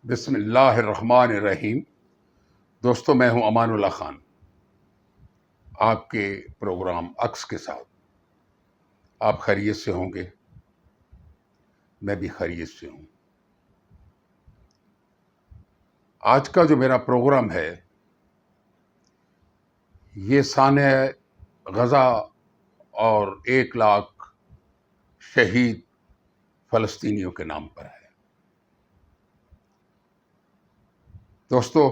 بسم اللہ الرحمن الرحیم۔ دوستو، میں ہوں امان اللہ خان، آپ کے پروگرام عکس کے ساتھ۔ آپ خیریت سے ہوں گے، میں بھی خیریت سے ہوں۔ آج کا جو میرا پروگرام ہے یہ سانحہ غزہ اور 1 لاکھ شہید فلسطینیوں کے نام پر ہے۔ دوستو،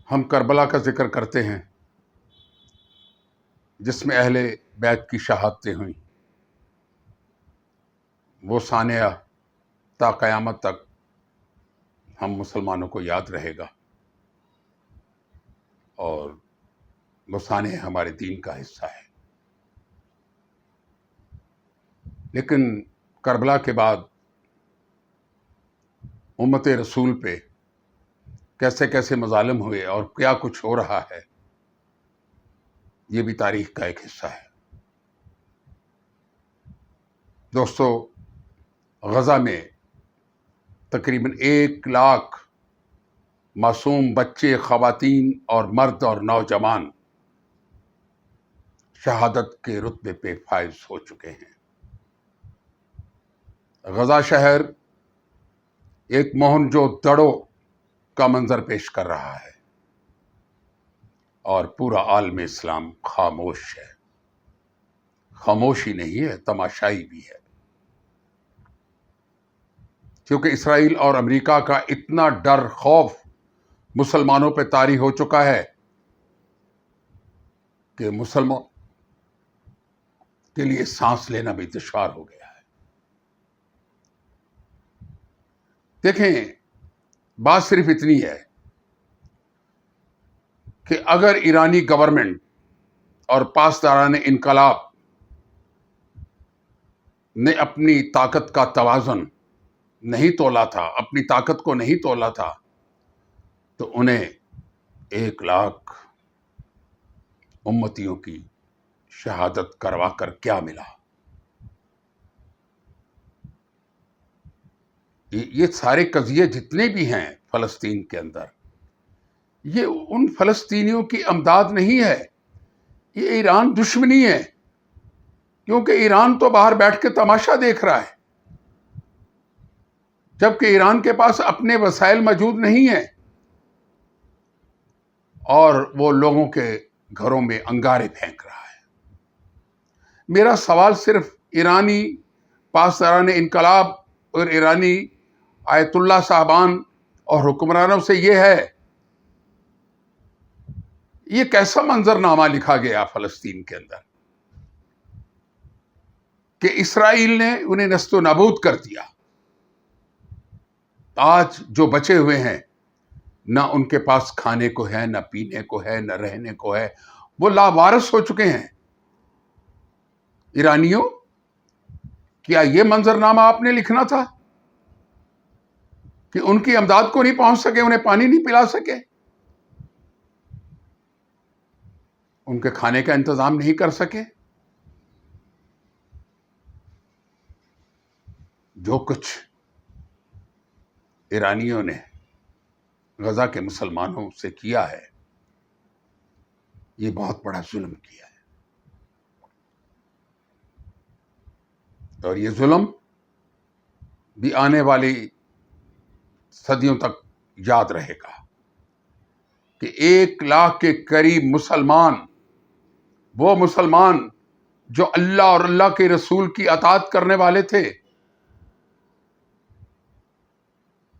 ہم کربلا کا ذکر کرتے ہیں جس میں اہل بیت کی شہادتیں ہوئیں۔ وہ سانحہ تا قیامت تک ہم مسلمانوں کو یاد رہے گا، اور وہ سانحہ ہمارے دین کا حصہ ہے۔ لیکن کربلا کے بعد امت رسول پہ کیسے کیسے مظالم ہوئے اور کیا کچھ ہو رہا ہے، یہ بھی تاریخ کا ایک حصہ ہے۔ دوستو، غزہ میں تقریباً 1 لاکھ معصوم بچے، خواتین اور مرد اور نوجوان شہادت کے رتبے پہ فائز ہو چکے ہیں۔ غزہ شہر ایک موہنجو دڑو کا منظر پیش کر رہا ہے، اور پورا عالم اسلام خاموش ہے۔ خاموشی نہیں ہے، تماشائی بھی ہے، کیونکہ اسرائیل اور امریکہ کا اتنا ڈر، خوف مسلمانوں پہ طاری ہو چکا ہے کہ مسلمان کے لیے سانس لینا بھی دشوار ہو گیا ہے۔ دیکھیں، بات صرف اتنی ہے کہ اگر ایرانی گورنمنٹ اور پاسداران انقلاب نے اپنی طاقت کا توازن نہیں تولا تھا، اپنی طاقت کو نہیں تولا تھا، تو انہیں 1 لاکھ امتیوں کی شہادت کروا کر کیا ملا؟ یہ سارے قضیے جتنے بھی ہیں فلسطین کے اندر، یہ ان فلسطینیوں کی امداد نہیں ہے، یہ ایران دشمنی ہے، کیونکہ ایران تو باہر بیٹھ کے تماشا دیکھ رہا ہے، جبکہ ایران کے پاس اپنے وسائل موجود نہیں ہیں، اور وہ لوگوں کے گھروں میں انگارے پھینک رہا ہے۔ میرا سوال صرف ایرانی پاسداران انقلاب اور ایرانی آیت اللہ صاحبان اور حکمرانوں سے یہ ہے، یہ کیسا منظرنامہ لکھا گیا فلسطین کے اندر کہ اسرائیل نے انہیں نیست و نابود کر دیا۔ آج جو بچے ہوئے ہیں، نہ ان کے پاس کھانے کو ہے، نہ پینے کو ہے، نہ رہنے کو ہے، وہ لاوارث ہو چکے ہیں۔ ایرانیوں، کیا یہ منظرنامہ آپ نے لکھنا تھا کہ ان کی امداد کو نہیں پہنچ سکے، انہیں پانی نہیں پلا سکے، ان کے کھانے کا انتظام نہیں کر سکے؟ جو کچھ ایرانیوں نے غزہ کے مسلمانوں سے کیا ہے، یہ بہت بڑا ظلم کیا ہے، اور یہ ظلم بھی آنے والی صدیوں تک یاد رہے گا کہ 1 لاکھ کے قریب مسلمان، وہ مسلمان جو اللہ اور اللہ کے رسول کی اطاعت کرنے والے تھے،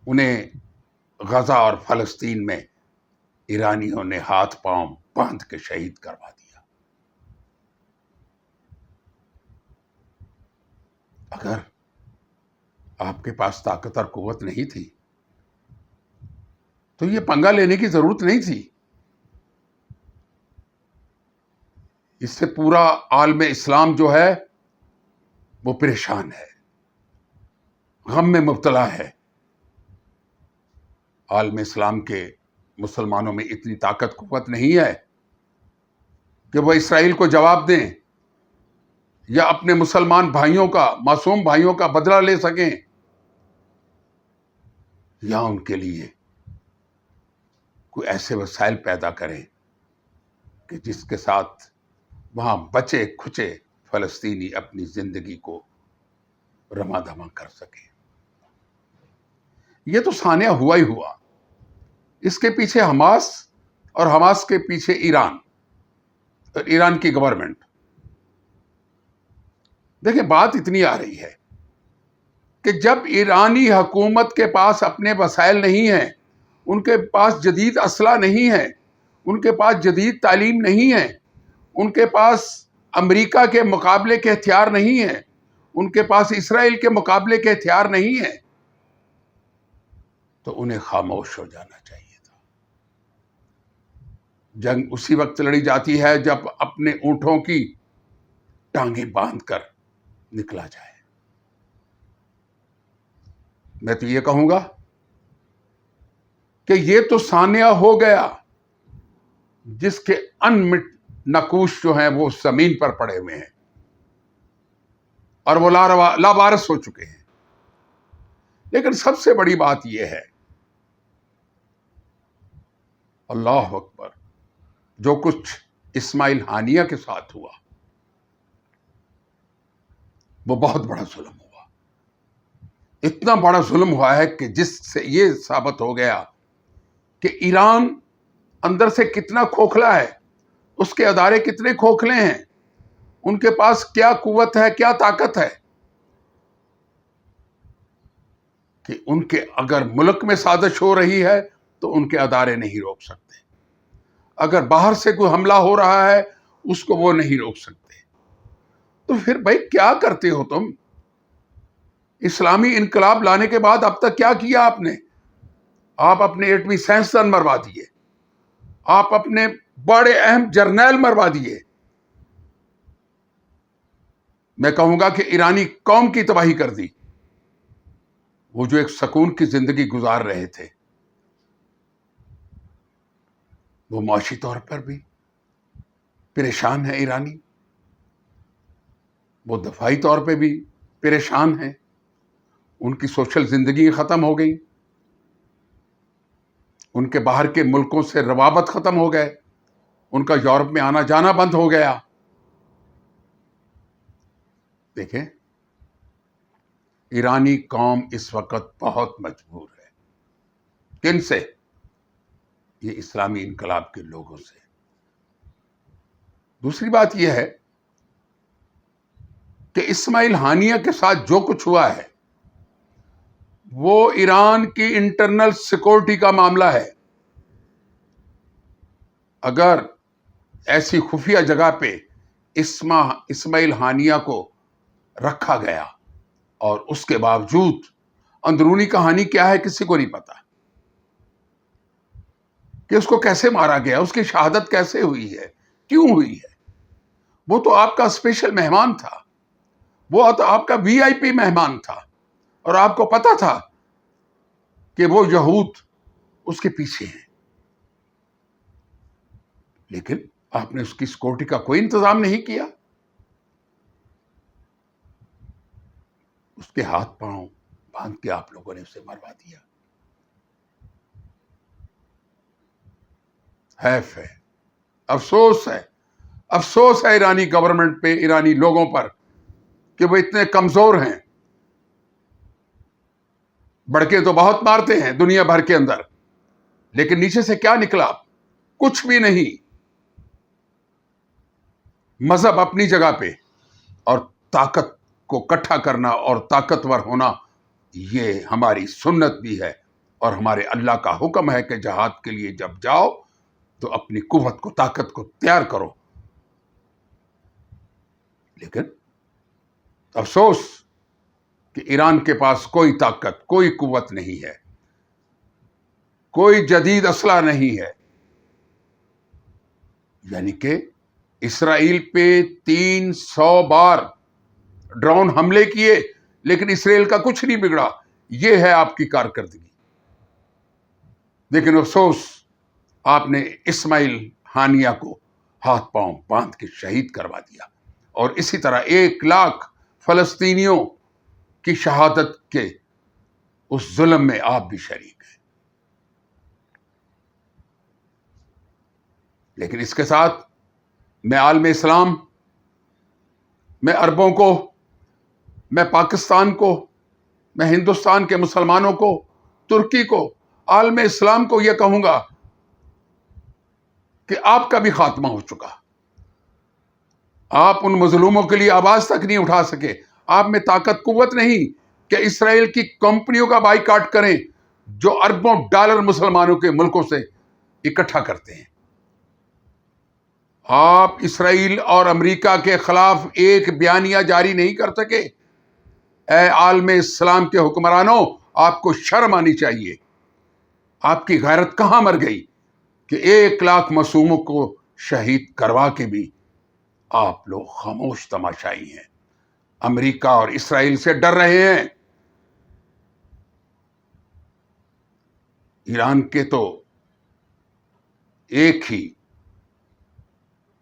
انہیں غزہ اور فلسطین میں ایرانیوں نے ہاتھ پاؤں باندھ کے شہید کروا دیا۔ اگر آپ کے پاس طاقت اور قوت نہیں تھی تو یہ پنگا لینے کی ضرورت نہیں تھی۔ اس سے پورا عالم اسلام جو ہے وہ پریشان ہے، غم میں مبتلا ہے۔ عالم اسلام کے مسلمانوں میں اتنی طاقت قوت نہیں ہے کہ وہ اسرائیل کو جواب دیں یا اپنے مسلمان بھائیوں کا، معصوم بھائیوں کا بدلہ لے سکیں۔ یا ان کے لیے کوئی ایسے وسائل پیدا کریں کہ جس کے ساتھ وہاں بچے کھچے فلسطینی اپنی زندگی کو رواں دواں کر سکے. یہ تو سانحہ ہوا ہی ہوا. اس کے پیچھے حماس اور حماس کے پیچھے ایران اور ایران کی گورنمنٹ. دیکھیں بات اتنی آ رہی ہے کہ جب ایرانی حکومت کے پاس اپنے وسائل نہیں ہیں، ان کے پاس جدید اسلحہ نہیں ہے، ان کے پاس جدید تعلیم نہیں ہے، ان کے پاس امریکہ کے مقابلے کے ہتھیار نہیں ہیں، ان کے پاس اسرائیل کے مقابلے کے ہتھیار نہیں ہیں، تو انہیں خاموش ہو جانا چاہیے تھا. جنگ اسی وقت لڑی جاتی ہے جب اپنے اونٹوں کی ٹانگیں باندھ کر نکلا جائے. میں تو یہ کہوں گا کہ یہ تو سانحہ ہو گیا جس کے انمٹ نقوش جو ہیں وہ زمین پر پڑے ہوئے ہیں اور وہ لاوارث ہو چکے ہیں. لیکن سب سے بڑی بات یہ ہے، اللہ اکبر، جو کچھ اسماعیل ہانیہ کے ساتھ ہوا وہ بہت بڑا ظلم ہوا. اتنا بڑا ظلم ہوا ہے کہ جس سے یہ ثابت ہو گیا کہ ایران اندر سے کتنا کھوکھلا ہے، اس کے ادارے کتنے کھوکھلے ہیں، ان کے پاس کیا قوت ہے، کیا طاقت ہے کہ ان کے اگر ملک میں سازش ہو رہی ہے تو ان کے ادارے نہیں روک سکتے. اگر باہر سے کوئی حملہ ہو رہا ہے اس کو وہ نہیں روک سکتے. تو پھر بھائی کیا کرتے ہو تم؟ اسلامی انقلاب لانے کے بعد اب تک کیا کیا آپ نے؟ آپ اپنے ایٹمی سائنسدان مروا دیے، آپ اپنے بڑے اہم جرنیل مروا دیے. میں کہوں گا کہ ایرانی قوم کی تباہی کر دی. وہ جو ایک سکون کی زندگی گزار رہے تھے وہ معاشی طور پر بھی پریشان ہے ایرانی، وہ دفاعی طور پہ بھی پریشان ہیں. ان کی سوشل زندگی ختم ہو گئی، ان کے باہر کے ملکوں سے روابط ختم ہو گئے، ان کا یورپ میں آنا جانا بند ہو گیا. دیکھیں ایرانی قوم اس وقت بہت مجبور ہے. کن سے؟ یہ اسلامی انقلاب کے لوگوں سے. دوسری بات یہ ہے کہ اسماعیل ہانیہ کے ساتھ جو کچھ ہوا ہے وہ ایران کی انٹرنل سیکورٹی کا معاملہ ہے. اگر ایسی خفیہ جگہ پہ اسماعیل ہانیہ کو رکھا گیا اور اس کے باوجود اندرونی کہانی کیا ہے کسی کو نہیں پتا کہ اس کو کیسے مارا گیا، اس کی شہادت کیسے ہوئی ہے، کیوں ہوئی ہے. وہ تو آپ کا اسپیشل مہمان تھا، وہ تو آپ کا وی آئی پی مہمان تھا اور آپ کو پتا تھا کہ وہ یہود اس کے پیچھے ہیں. لیکن آپ نے اس کی سیکورٹی کا کوئی انتظام نہیں کیا. اس کے ہاتھ پاؤں باندھ کے آپ لوگوں نے اسے مروا دیا. حیف ہے، افسوس ہے، افسوس ہے ایرانی گورنمنٹ پہ، ایرانی لوگوں پر کہ وہ اتنے کمزور ہیں. بڑکے تو بہت مارتے ہیں دنیا بھر کے اندر، لیکن نیچے سے کیا نکلا؟ کچھ بھی نہیں. مذہب اپنی جگہ پہ اور طاقت کو اکٹھا کرنا اور طاقتور ہونا یہ ہماری سنت بھی ہے اور ہمارے اللہ کا حکم ہے کہ جہاد کے لیے جب جاؤ تو اپنی قوت کو، طاقت کو تیار کرو. لیکن افسوس کہ ایران کے پاس کوئی طاقت، کوئی قوت نہیں ہے، کوئی جدید اسلحہ نہیں ہے. یعنی کہ اسرائیل پہ 300 بار ڈرون حملے کیے لیکن اسرائیل کا کچھ نہیں بگڑا. یہ ہے آپ کی کارکردگی. لیکن افسوس آپ نے اسماعیل ہانیہ کو ہاتھ پاؤں باندھ کے شہید کروا دیا اور اسی طرح 1 لاکھ فلسطینیوں کی شہادت کے اس ظلم میں آپ بھی شریک ہیں. لیکن اس کے ساتھ میں عالم اسلام، میں عربوں کو، میں پاکستان کو، میں ہندوستان کے مسلمانوں کو، ترکی کو، عالم اسلام کو یہ کہوں گا کہ آپ کا بھی خاتمہ ہو چکا. آپ ان مظلوموں کے لیے آواز تک نہیں اٹھا سکے. آپ میں طاقت قوت نہیں کہ اسرائیل کی کمپنیوں کا بائیکاٹ کریں جو اربوں ڈالر مسلمانوں کے ملکوں سے اکٹھا کرتے ہیں. آپ اسرائیل اور امریکہ کے خلاف ایک بیانیہ جاری نہیں کر سکے. اے عالم اسلام کے حکمرانوں، آپ کو شرم آنی چاہیے. آپ کی غیرت کہاں مر گئی کہ 1,00,000 معصوموں کو شہید کروا کے بھی آپ لوگ خاموش تماشائی ہیں، امریکہ اور اسرائیل سے ڈر رہے ہیں. ایران کے تو ایک ہی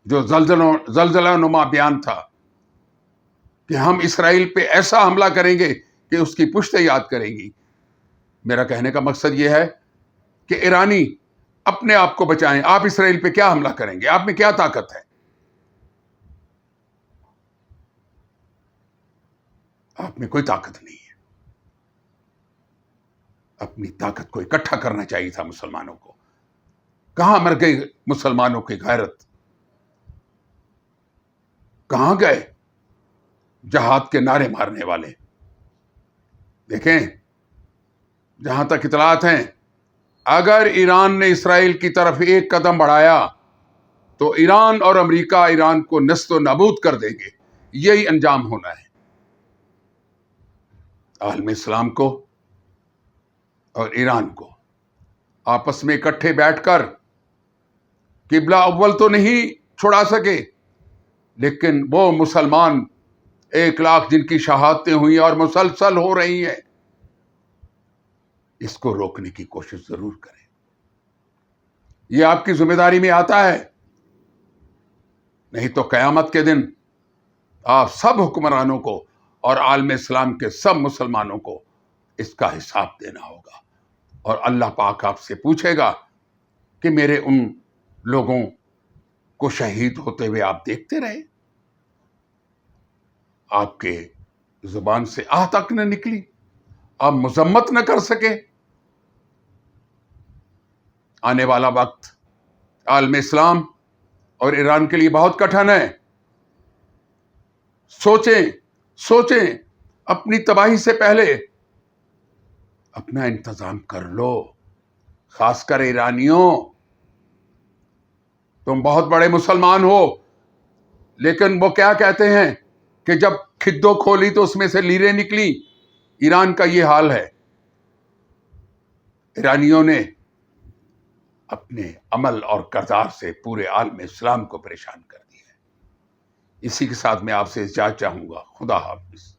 جو زلزلہ نما بیان تھا کہ ہم اسرائیل پہ ایسا حملہ کریں گے کہ اس کی پشتیں یاد کریں گی. میرا کہنے کا مقصد یہ ہے کہ ایرانی اپنے آپ کو بچائیں. آپ اسرائیل پہ کیا حملہ کریں گے؟ آپ میں کیا طاقت ہے؟ آپ میں کوئی طاقت نہیں ہے. اپنی طاقت کو اکٹھا کرنا چاہیے تھا مسلمانوں کو. کہاں مر گئی مسلمانوں کی غیرت؟ کہاں گئے جہاد کے نعرے مارنے والے؟ دیکھیں، جہاں تک اطلاعات ہیں، اگر ایران نے اسرائیل کی طرف ایک قدم بڑھایا تو ایران اور امریکہ ایران کو نیست و نابود کر دیں گے. یہی انجام ہونا ہے. عالم اسلام کو اور ایران کو آپس میں اکٹھے بیٹھ کر قبلہ اول تو نہیں چھڑا سکے، لیکن وہ مسلمان 1,00,000 جن کی شہادتیں ہوئی اور مسلسل ہو رہی ہیں، اس کو روکنے کی کوشش ضرور کریں. یہ آپ کی ذمہ داری میں آتا ہے. نہیں تو قیامت کے دن آپ سب حکمرانوں کو اور عالم اسلام کے سب مسلمانوں کو اس کا حساب دینا ہوگا. اور اللہ پاک آپ سے پوچھے گا کہ میرے ان لوگوں کو شہید ہوتے ہوئے آپ دیکھتے رہے، آپ کے زبان سے آہ تک نہ نکلی، آپ مذمت نہ کر سکے. آنے والا وقت عالم اسلام اور ایران کے لیے بہت کٹھن ہے. سوچیں اپنی تباہی سے پہلے اپنا انتظام کر لو. خاص کر ایرانیوں، تم بہت بڑے مسلمان ہو، لیکن وہ کیا کہتے ہیں کہ جب کھدو کھولی تو اس میں سے لیریں نکلی. ایران کا یہ حال ہے. ایرانیوں نے اپنے عمل اور کردار سے پورے عالم اسلام کو پریشان کر دیا ہے. اسی کے ساتھ میں آپ سے اجازت چاہوں گا. خدا حافظ.